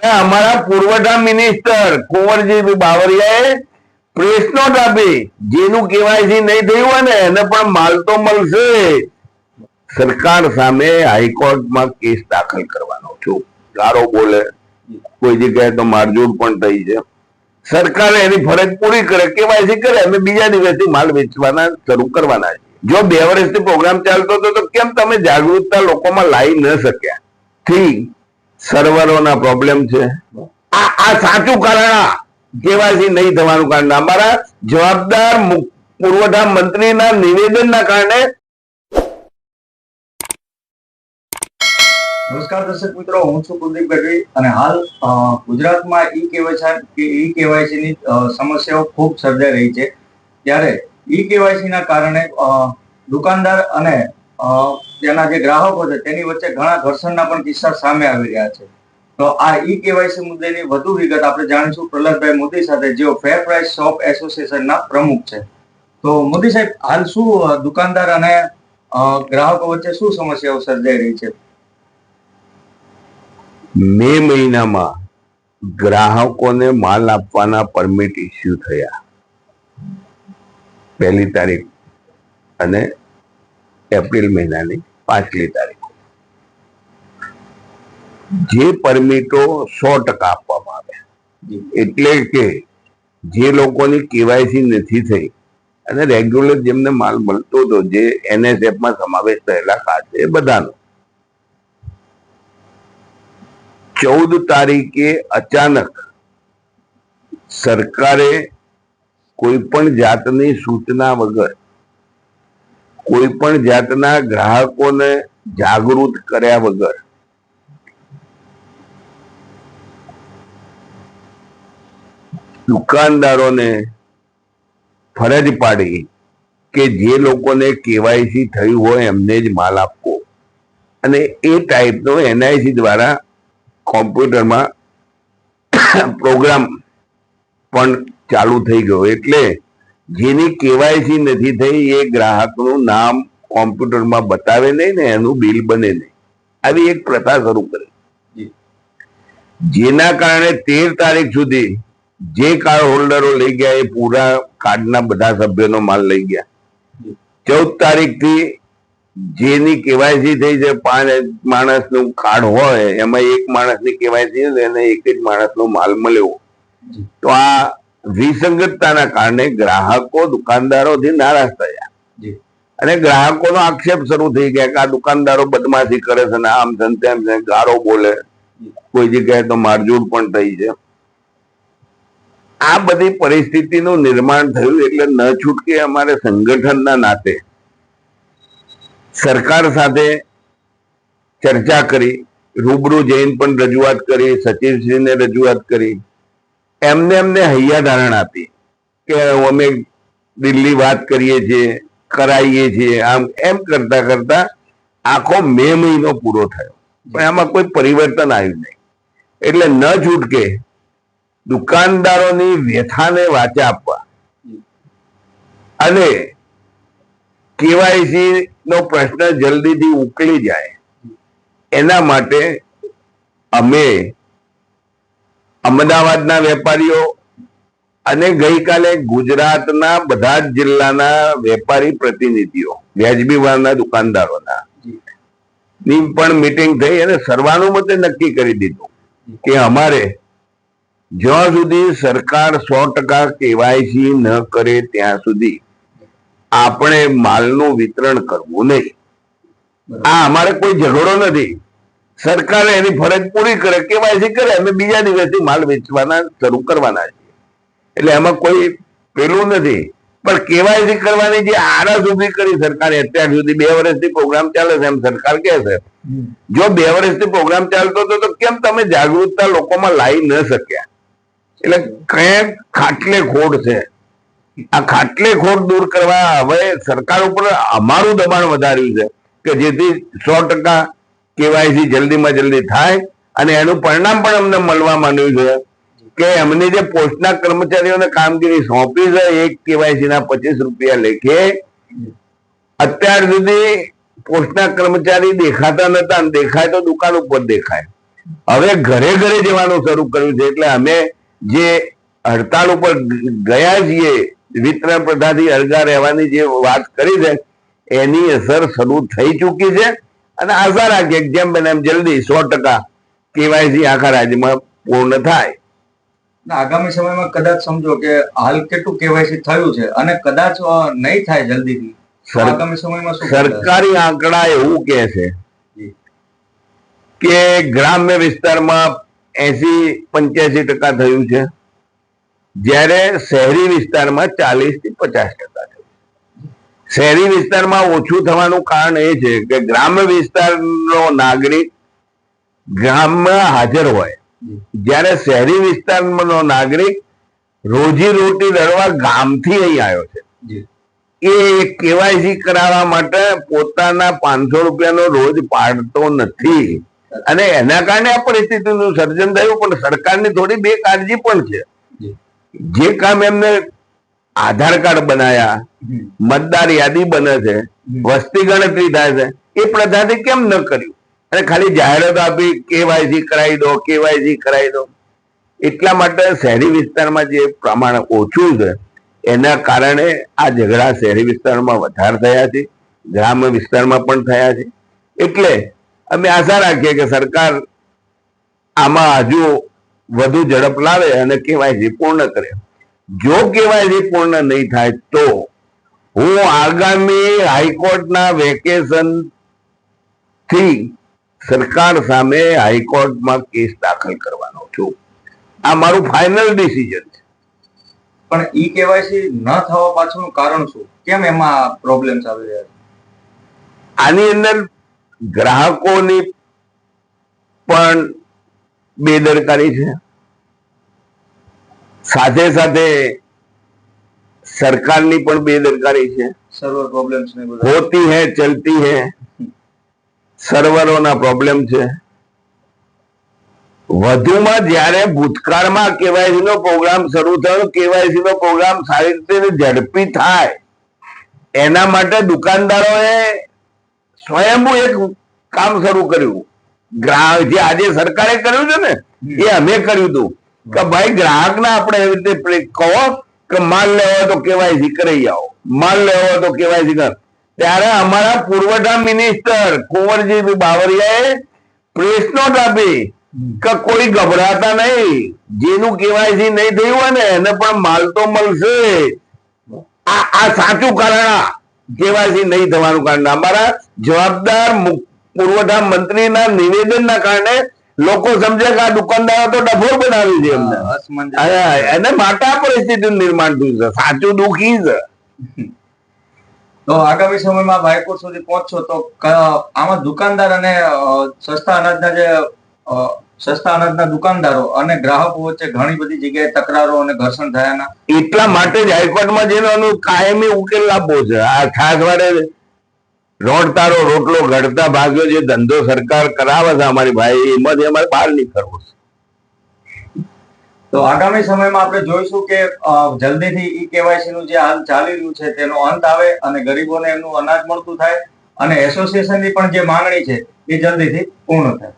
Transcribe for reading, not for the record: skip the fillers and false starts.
અમારા પુરવઠા minister Kunvarji બાવળિયાએ press not આપી, જેનું કેવાયસી નહીં થયું હોય ને એને પણ માલ તો મળશે. સરકાર સામે હાઈકોર્ટમાં કેસ દાખલ કરવાનો છું. ગારો બોલે, કોઈ જગ્યાએ તો મારઝૂડ પણ થઈ છે. સરકારે એની ફરજ પૂરી કરે, કેવાયસી કરે, અમે બીજા દિવસથી માલ વેચવાના શરૂ કરવાના છે. જો 2 વર્ષથી પ્રોગ્રામ ચાલતો હતો તો કેમ તમે જાગૃતતા લોકોમાં લાવી ન શક્યા? થી સર્વરોના પ્રોબ્લેમ છે. આ સાચું કારણ, કેવાયસી નહીં થવાનું કારણ અમારા જવાબદાર પુરવઠા મંત્રીના નિવેદનના કારણે. નમસ્કાર દર્શક મિત્રો, હું છું કુલદીપ ગઢવી અને હાલ ગુજરાતમાં ઈ કેવાયસી ની સમસ્યાઓ ખૂબ સર્જાઈ રહી છે. ત્યારે ઈ કેવાયસી ના કારણે દુકાનદાર અને તેના જે ગ્રાહકો છે તેની વચ્ચે ઘણા ઘર્ષણના પણ કિસ્સા સામે આવી રહ્યા છે. તો આ ઈ કેવાયસી મુદ્દેની વધુ વિગત આપણે જાણીશું પ્રહલાદભાઈ મોદી સાથે, જેઓ ફેર પ્રાઇસ શોપ એસોસિએશનના પ્રમુખ છે. તો મોદી સાહેબ, હાલ શું દુકાનદાર અને ગ્રાહકો વચ્ચે શું સમસ્યાઓ સર્જાઈ રહી છે? મે મહિનામાં ગ્રાહકોને માલ આપવાના પરમિટ ઇસ્યુ થયા 1લી તારીખ અને એપ્રિલ મહિનાની 5લી તારીખ. જે પરમિટો 100% આપવામાં આવ્યા, એટલે કે જે લોકોની કેવાયસી નથી થઈ અને રેગ્યુલર જેમને માલ મળતો હતો, જે NSF માં સમાવેશ થયેલા કાર્ડ છે એ બધાનો 14 તારીખે અચાનક સરકારે કોઈ પણ જાતની સૂચના વગર, કોઈ પણ જાતના ગ્રાહકોને જાગૃત કર્યા વગર દુકાનદારોને ફરજ પાડી કે જે લોકોને કેવાયસી થયું હોય એમને જ માલ આપવો. અને એ ટાઈપનો NIC દ્વારા કોમ્પ્યુટરમાં પ્રોગ્રામ પણ ચાલુ થઈ ગયો. એટલે જેની કેવાયસી નથી થઈ એ ગ્રાહકનું નામ કોમ્પ્યુટરમાં બતાવે નહીં ને એનું બિલ બને નહીં. આવી એક પ્રથા શરૂ કરી, જેના કારણે 13 તારીખ સુધી જે કાર્ડ હોલ્ડરો લઈ ગયા એ પૂરા કાર્ડના બધા સભ્યોનો માલ લઈ ગયા. 14 તારીખથી જેની કેવાયસી થઈ છે, 5 માણસનું કાર્ડ હોય એમાં 1 માણસની કેવાયસી એને 1 જ માણસનો માલ મળ્યો. તો આ વિસંગતતાના કારણે ગ્રાહકો દુકાનદારોથી નારાજ થયા અને ગ્રાહકોનો આક્ષેપ શરૂ થઈ ગયા કે આ દુકાનદારો બદમાશી કરે છે ને આમ છે તેમ છે, ગારો બોલે, કોઈ જગ્યાએ તો મારઝૂડ પણ થઈ છે. આ બધી પરિસ્થિતિનું નિર્માણ થયું. એટલે ન છૂટકે અમારે સંગઠનના નાતે સરકાર સાથે ચર્ચા કરી, રૂબરૂ જઈને પણ રજૂઆત કરી, સચિવશ્રીને રજૂઆત કરી, એમને હૈયાધારણ આપી કે અમે દિલ્હી વાત કરીએ છીએ, કરાવીએ છીએ, આમ એમ કરતા કરતા આખો મે મહિનો પૂરો થયો, પણ આમાં કોઈ પરિવર્તન આવ્યું નહીં. એટલે ન છૂટકે દુકાનદારોની વ્યથાને વાચા આપવા અને કેવાયસી નો પ્રશ્ન જલ્દીથી ઉકેલી જાય એના માટે અમે અમદાવાદના વેપારીઓ અને ગઈકાલે ગુજરાતના બધા જ જિલ્લાના વેપારી પ્રતિનિધિઓ, વ્યાજબી ભાવના દુકાનદારોના ની પણ મીટિંગ થઈ અને સર્વાનુમતે નક્કી કરી દીધું કે અમારે જ્યાં સુધી સરકાર 100% કેવાયસી ન કરે ત્યાં સુધી આપણે માલનું વિતરણ કરવું નહીં. આ અમારે કોઈ ઝઘડો નથી. સરકારે એની ફરજ પૂરી કરે, કેવાયસી કરે, અમે બીજા દિવસથી માલ વેચવાના શરૂ કરવાના છે. એટલે એમાં કોઈ પેલું નથી. પણ કેવાયસી કરવાની જે આળસ ઉભી કરી સરકારે અત્યાર સુધી, 2 વર્ષથી પ્રોગ્રામ ચાલે છે એમ સરકાર કહે છે. જો 2 વર્ષથી પ્રોગ્રામ ચાલતો હતો તો કેમ તમે જાગૃતતા લોકોમાં લાવી ન શક્યા? એટલે ક્યાંક ખાટલે ખોટ છે. આ ખાટલે ખોટ દૂર કરવા હવે સરકાર ઉપર અમારું દબાણ વધાર્યું છે કે જેથી 100% કેવાયસી જલ્દીમાં જલ્દી થાય. અને એનું પરિણામ પણ અમને મળવા માંડ્યું છે કે અમને જે પોસ્ટના કર્મચારીઓને કામગીરી સોંપી છે, એક કેવાયસી ના 25 રૂપિયા લેખે, અત્યાર સુધી પોસ્ટના કર્મચારી દેખાતા નતા. દેખાય તો દુકાન ઉપર દેખાય. હવે ઘરે ઘરે જવાનું શરૂ કર્યું છે. એટલે અમે જે હડતાળ ઉપર ગયા છીએ, વિતરણ પ્રથાથી અળગા રહેવાની જે વાત કરી છે એની અસર શરૂ થઈ ચૂકી છે. અને આશા રાખીએ કે જેમ બને એમ જલ્દી 100% કેવાયસી આખા રાજ્યમાં પૂર્ણ થાય. આગામી સમયમાં કદાચ સમજો કે હાલ કેટલું કેવાયસી થયું છે અને કદાચ નહીં થાય જલ્દીથી, આગામી સમયમાં શું સરકારી આંકડા એવું કે છે કે ગ્રામ્ય વિસ્તારમાં 80-85% થયું છે, જ્યારે શહેરી વિસ્તારમાં 40-50% થયું. શહેરી વિસ્તારમાં ઓછું થવાનું કારણ એ છે કે ગ્રામ્ય વિસ્તારનો નાગરિક ગામમાં હાજર હોય, જ્યારે શહેરી વિસ્તારનો નાગરિક રોજી રોટી દળવા ગામથી અહીં આવ્યો છે. એ કેવાયસી કરાવવા માટે પોતાના 500 રૂપિયાનો રોજ પાડતો નથી, અને એના કારણે આ પરિસ્થિતિનું સર્જન થયું. પણ સરકારની થોડી બેકાળજી પણ છે. જે કામ એમને આધાર કાર્ડ બનાયા, મતદાર યાદી બને છે, વસ્તી ગણતરી થાય છે, એ પ્રજાથી કેમ ન કર્યું? અને ખાલી જાહેરાત આપી કેવાયસી કરાવી દો, કેવાયસી કરાવી દો. એટલા માટે શહેરી વિસ્તારમાં જે પ્રમાણ ઓછું છે એના કારણે આ ઝઘડા શહેરી વિસ્તારમાં વધારે થયા છે, ગ્રામ્ય વિસ્તારમાં પણ થયા છે. એટલે અમે આશા રાખીએ કે સરકાર આમાં હજુ વધુ ઝડપ લાવે અને કેવાયસી પૂર્ણ કરે. જો કેવાયસી પૂર્ણ નહીં થાય તો હું આગામી હાઈકોર્ટના વેકેશન થી સરકાર સામે હાઈકોર્ટમાં કેસ દાખલ કરવાનો છું. આ મારું ફાઇનલ ડિસિઝન છે. પણ ઈ કેવાયસી ન થવા પાછળનું કારણ શું? કેમ એમાં પ્રોબ્લેમ્સ આવી રહ્યા છે? આની અંદર ગ્રાહકોની પણ બેદરકારી છે, સાથે સાથે સરકારની પણ બેદરકારી છે. સર્વર પ્રોબ્લેમ્સ ને બધું હોતી હૈ ચલતી હૈ, સર્વરોના પ્રોબ્લેમ છે. વધુમાં જ્યારે ભૂતકાળમાં કેવાયસી નો પ્રોગ્રામ શરૂ થયો, કેવાયસી નો પ્રોગ્રામ સારી રીતે ઝડપી થાય એના માટે દુકાનદારોએ સ્વયંભૂ એક કામ શરૂ કર્યું. ગ્રાહક જે આજે સરકારે કર્યું છે ને એ અમે કર્યું હતું કે ભાઈ ગ્રાહકને આપણે એવી રીતે કહો કે માલ લેવો હોય તો કેવાયસી કરી આવો, માલ લેવો હોય તો કેવાયસી કર. ત્યારે અમારા પુરવઠા મિનિસ્ટર કુંવરજી બાવળિયાએ પ્રેસ નોટ આપી કે કોઈ ગભરાતા નહીં, જેનું કેવાયસી નહીં થયું હોય ને એને પણ માલ તો મળશે. આ સાચું કારણ, કેવાયસી નહીં થવાનું કારણ અમારા જવાબદાર પુરવઠા મંત્રીના નિવેદનના કારણે લોકો સમજે કે આ દુકાનદારો તો ડફોર બનાવી છે એમને, એને માટે આ પરિસ્થિતિનું નિર્માણ થયું છે. સાચું દુઃખી છે. તો આગામી સમયમાં હાઈકોર્ટ સુધી પહોંચશો તો આમાં દુકાનદાર અને સસ્તા અનાજના દુકાનદારો અને ગ્રાહકો વચ્ચે ઘણી બધી જગ્યાએ તકરારો અને ઘર્ષણ થયાના, એટલા માટે જ હાઈકોર્ટમાં જેનો કાયમી ઉકેલ લાવવો છે. આ ખાસ વારે રોડતારો રોટલો ઘડતા ભાગ્યો જે ધંધો સરકાર કરાવે છે અમારી ભાઈ, એમાંથી અમારે બહાર નીકળવું છે. તો આગામી સમયમાં આપણે જોઈશું કે જલ્દીથી ઈ કેવાયસી નું જે હાલ ચાલી રહ્યું છે તેનો અંત આવે અને ગરીબોને એમનું અનાજ મળતું થાય અને એસોસિએશનની પણ જે માંગણી છે એ જલ્દીથી પૂર્ણ થાય.